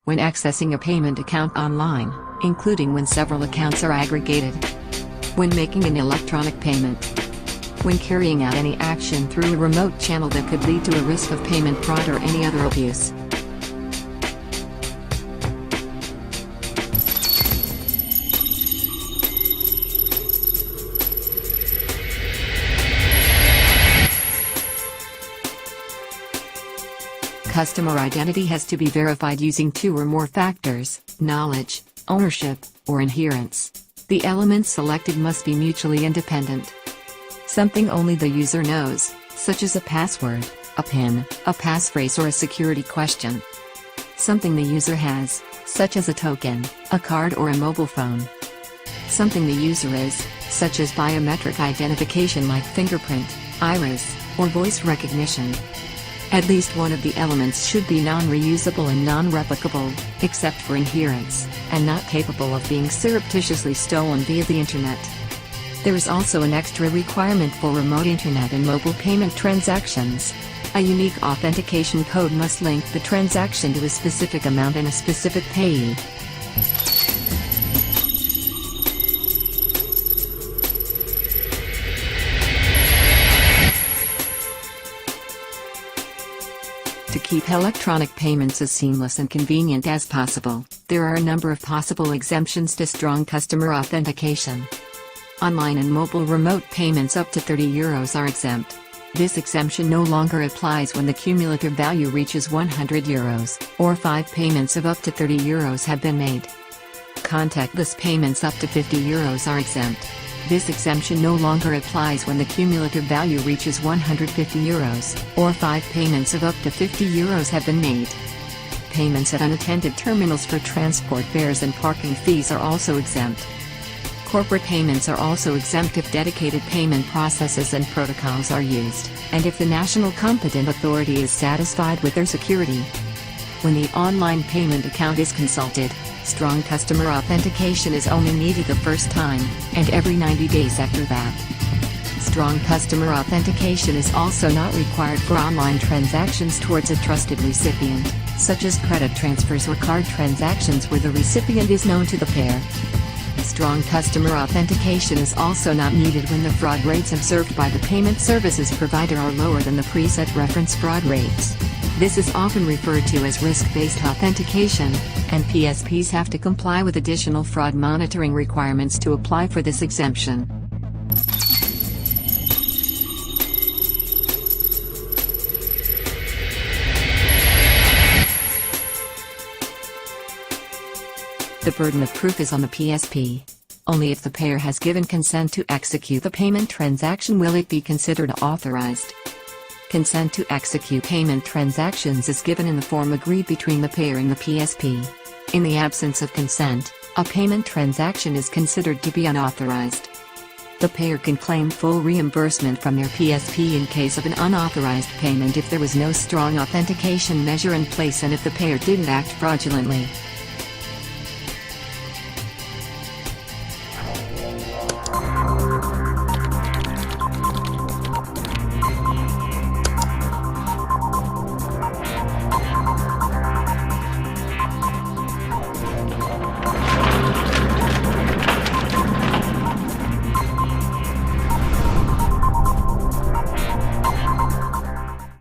When accessing a payment account online, including when several accounts are aggregated. When making an electronic payment. When carrying out any action through a remote channel that could lead to a risk of payment fraud or any other abuse. Customer identity has to be verified using 2 or more factors: knowledge, ownership, or inherence. The elements selected must be mutually independent. Something only the user knows, such as a password, a PIN, a passphrase, or a security question. Something the user has, such as a token, a card, or a mobile phone. Something the user is, such as biometric identification like fingerprint, iris, or voice recognition. At least one of the elements should be non-reusable and non-replicable, except for inherence, and not capable of being surreptitiously stolen via the Internet. There is also an extra requirement for remote Internet and mobile payment transactions. A unique authentication code must link the transaction to a specific amount and a specific payee. To keep electronic payments as seamless and convenient as possible, there are a number of possible exemptions to strong customer authentication. Online and mobile remote payments up to €30 are exempt. This exemption no longer applies when the cumulative value reaches €100, or 5 payments of up to €30 have been made. Contactless payments up to €50 are exempt. This exemption no longer applies when the cumulative value reaches €150, or 5 payments of up to €50 have been made. Payments at unattended terminals for transport fares and parking fees are also exempt. Corporate payments are also exempt if dedicated payment processes and protocols are used, and if the national competent authority is satisfied with their security. When the online payment account is consulted, strong customer authentication is only needed the first time, and every 90 days after that. Strong customer authentication is also not required for online transactions towards a trusted recipient, such as credit transfers or card transactions where the recipient is known to the pair. Strong customer authentication is also not needed when the fraud rates observed by the payment services provider are lower than the preset reference fraud rates. This is often referred to as risk-based authentication, and PSPs have to comply with additional fraud monitoring requirements to apply for this exemption. The burden of proof is on the PSP. Only if the payer has given consent to execute the payment transaction will it be considered authorized. Consent to execute payment transactions is given in the form agreed between the payer and the PSP. In the absence of consent, a payment transaction is considered to be unauthorized. The payer can claim full reimbursement from their PSP in case of an unauthorized payment if there was no strong authentication measure in place and if the payer didn't act fraudulently.